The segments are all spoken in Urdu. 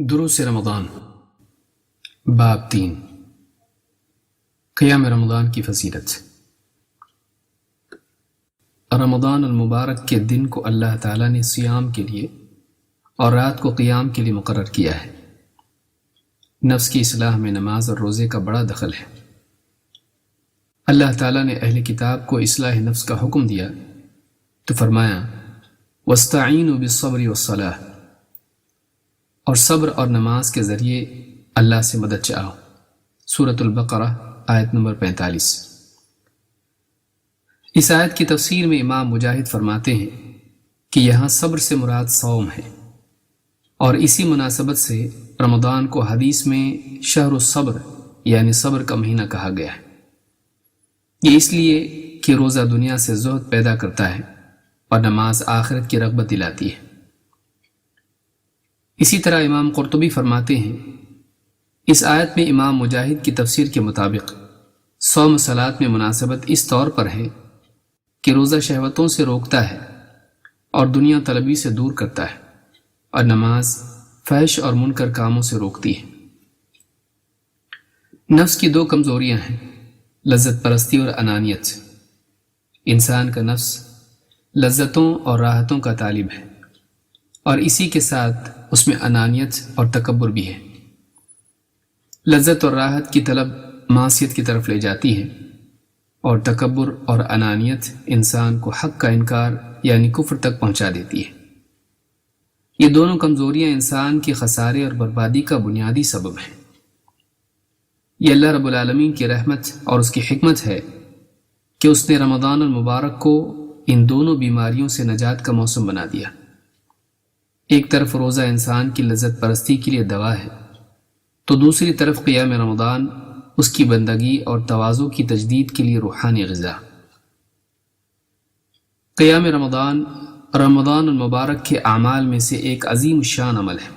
دروس رمضان باب 3 قیام رمضان کی فضیلت۔ رمضان المبارک کے دن کو اللہ تعالیٰ نے صیام کے لیے اور رات کو قیام کے لیے مقرر کیا ہے۔ نفس کی اصلاح میں نماز اور روزے کا بڑا دخل ہے۔ اللہ تعالیٰ نے اہل کتاب کو اصلاح نفس کا حکم دیا تو فرمایا وَاسْتَعِینُوا بِالصَّبْرِ وَالصَّلَاةِ، اور صبر اور نماز کے ذریعے اللہ سے مدد چاہو۔ سورۃ البقرہ آیت نمبر 45۔ اس آیت کی تفسیر میں امام مجاہد فرماتے ہیں کہ یہاں صبر سے مراد صوم ہے، اور اسی مناسبت سے رمضان کو حدیث میں شہر الصبر یعنی صبر کا مہینہ کہا گیا ہے۔ یہ اس لیے کہ روزہ دنیا سے زہد پیدا کرتا ہے اور نماز آخرت کی رغبت دلاتی ہے۔ اسی طرح امام قرطبی فرماتے ہیں اس آیت میں امام مجاہد کی تفسیر کے مطابق صوم صلات میں مناسبت اس طور پر ہے کہ روزہ شہوتوں سے روکتا ہے اور دنیا طلبی سے دور کرتا ہے، اور نماز فحش اور منکر کاموں سے روکتی ہے۔ نفس کی دو کمزوریاں ہیں، لذت پرستی اور انانیت۔ انسان کا نفس لذتوں اور راحتوں کا طالب ہے، اور اسی کے ساتھ اس میں انانیت اور تکبر بھی ہے۔ لذت اور راحت کی طلب معصیت کی طرف لے جاتی ہے، اور تکبر اور انانیت انسان کو حق کا انکار یعنی کفر تک پہنچا دیتی ہے۔ یہ دونوں کمزوریاں انسان کے خسارے اور بربادی کا بنیادی سبب ہیں۔ یہ اللہ رب العالمین کی رحمت اور اس کی حکمت ہے کہ اس نے رمضان المبارک کو ان دونوں بیماریوں سے نجات کا موسم بنا دیا۔ ایک طرف روزہ انسان کی لذت پرستی کے لیے دوا ہے، تو دوسری طرف قیام رمضان اس کی بندگی اور تواضع کی تجدید کے لیے روحانی غذا۔ قیام رمضان رمضان المبارک کے اعمال میں سے ایک عظیم الشان عمل ہے۔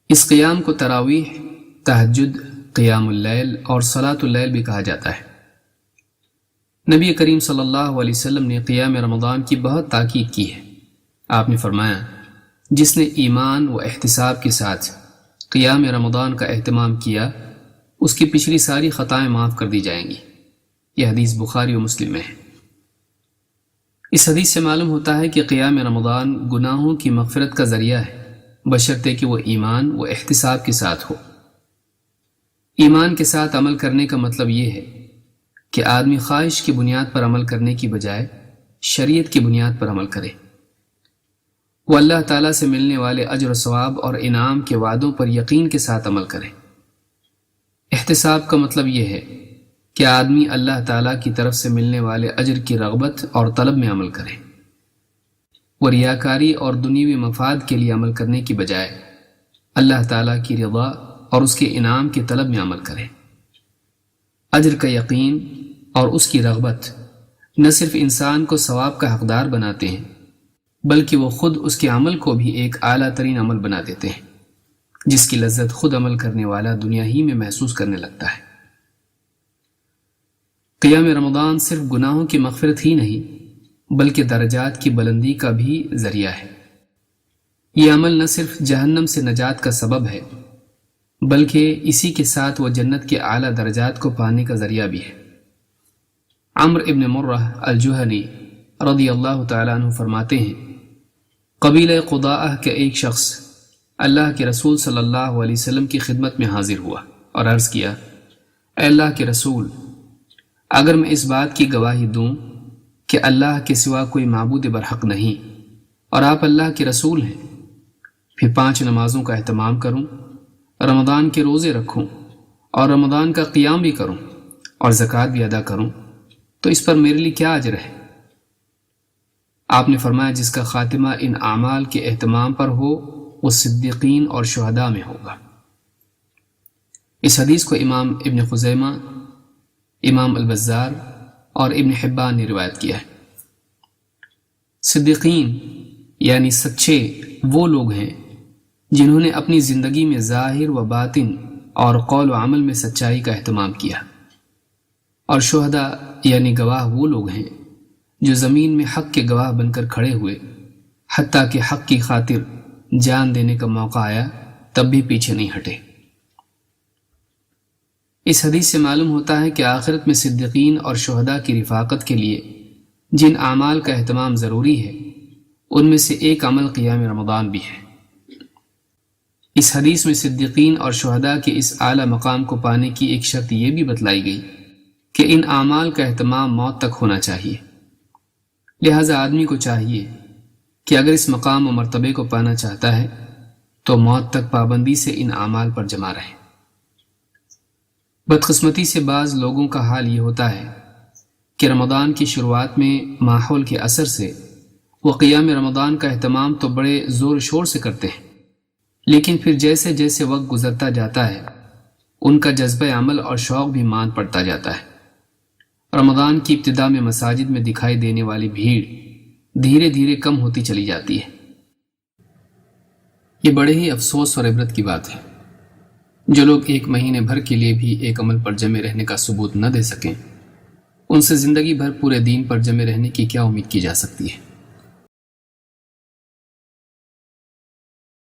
اس قیام کو تراویح، تہجد، قیام اللیل اور صلاۃ اللیل بھی کہا جاتا ہے۔ نبی کریم صلی اللہ علیہ وسلم نے قیام رمضان کی بہت تاکید کی ہے۔ آپ نے فرمایا جس نے ایمان و احتساب کے ساتھ قیام رمضان کا اہتمام کیا اس کی پچھلی ساری خطائیں معاف کر دی جائیں گی۔ یہ حدیث بخاری و مسلم میں ہے۔ اس حدیث سے معلوم ہوتا ہے کہ قیام رمضان گناہوں کی مغفرت کا ذریعہ ہے، بشرطے کہ وہ ایمان و احتساب کے ساتھ ہو۔ ایمان کے ساتھ عمل کرنے کا مطلب یہ ہے کہ آدمی خواہش کی بنیاد پر عمل کرنے کی بجائے شریعت کی بنیاد پر عمل کرے۔ وہ اللہ تعالیٰ سے ملنے والے اجر و ثواب اور انعام کے وعدوں پر یقین کے ساتھ عمل کرے۔ احتساب کا مطلب یہ ہے کہ آدمی اللہ تعالیٰ کی طرف سے ملنے والے اجر کی رغبت اور طلب میں عمل کرے۔ وہ ریاکاری اور دنیوی مفاد کے لیے عمل کرنے کی بجائے اللہ تعالیٰ کی رضا اور اس کے انعام کی طلب میں عمل کرے۔ اجر کا یقین اور اس کی رغبت نہ صرف انسان کو ثواب کا حقدار بناتے ہیں بلکہ وہ خود اس کے عمل کو بھی ایک اعلیٰ ترین عمل بنا دیتے ہیں، جس کی لذت خود عمل کرنے والا دنیا ہی میں محسوس کرنے لگتا ہے۔ قیام رمضان صرف گناہوں کی مغفرت ہی نہیں بلکہ درجات کی بلندی کا بھی ذریعہ ہے۔ یہ عمل نہ صرف جہنم سے نجات کا سبب ہے بلکہ اسی کے ساتھ وہ جنت کے اعلیٰ درجات کو پانے کا ذریعہ بھی ہے۔ عمرو ابن مرہ الجہنی رضی اللہ تعالیٰ عنہ فرماتے ہیں قبیلہ قضاء کا ایک شخص اللہ کے رسول صلی اللہ علیہ وسلم کی خدمت میں حاضر ہوا اور عرض کیا، اے اللہ کے رسول، اگر میں اس بات کی گواہی دوں کہ اللہ کے سوا کوئی معبود برحق نہیں اور آپ اللہ کے رسول ہیں، پھر 5 نمازوں کا اہتمام کروں، رمضان کے روزے رکھوں اور رمضان کا قیام بھی کروں اور زکوٰۃ بھی ادا کروں، تو اس پر میرے لیے کیا اجر ہے؟ آپ نے فرمایا جس کا خاتمہ ان اعمال کے اہتمام پر ہو وہ صدیقین اور شہداء میں ہوگا۔ اس حدیث کو امام ابن خزیمہ، امام البزار اور ابن حبان نے روایت کیا ہے۔ صدیقین یعنی سچے وہ لوگ ہیں جنہوں نے اپنی زندگی میں ظاہر و باطن اور قول و عمل میں سچائی کا اہتمام کیا، اور شہداء یعنی گواہ وہ لوگ ہیں جو زمین میں حق کے گواہ بن کر کھڑے ہوئے، حتیٰ کہ حق کی خاطر جان دینے کا موقع آیا تب بھی پیچھے نہیں ہٹے۔ اس حدیث سے معلوم ہوتا ہے کہ آخرت میں صدیقین اور شہداء کی رفاقت کے لیے جن اعمال کا اہتمام ضروری ہے ان میں سے ایک عمل قیام رمضان بھی ہے۔ اس حدیث میں صدیقین اور شہداء کے اس اعلیٰ مقام کو پانے کی ایک شرط یہ بھی بتلائی گئی کہ ان اعمال کا اہتمام موت تک ہونا چاہیے۔ لہذا آدمی کو چاہیے کہ اگر اس مقام و مرتبے کو پانا چاہتا ہے تو موت تک پابندی سے ان اعمال پر جمع رہے۔ بدقسمتی سے بعض لوگوں کا حال یہ ہوتا ہے کہ رمضان کی شروعات میں ماحول کے اثر سے وہ قیام رمضان کا اہتمام تو بڑے زور شور سے کرتے ہیں، لیکن پھر جیسے جیسے وقت گزرتا جاتا ہے ان کا جذبہ عمل اور شوق بھی ماند پڑتا جاتا ہے۔ رمضان کی ابتدا میں مساجد میں دکھائی دینے والی بھیڑ دھیرے دھیرے کم ہوتی چلی جاتی ہے۔ یہ بڑے ہی افسوس اور عبرت کی بات ہے۔ جو لوگ ایک مہینے بھر کے لیے بھی ایک عمل پر جمے رہنے کا ثبوت نہ دے سکیں، ان سے زندگی بھر پورے دین پر جمے رہنے کی کیا امید کی جا سکتی ہے؟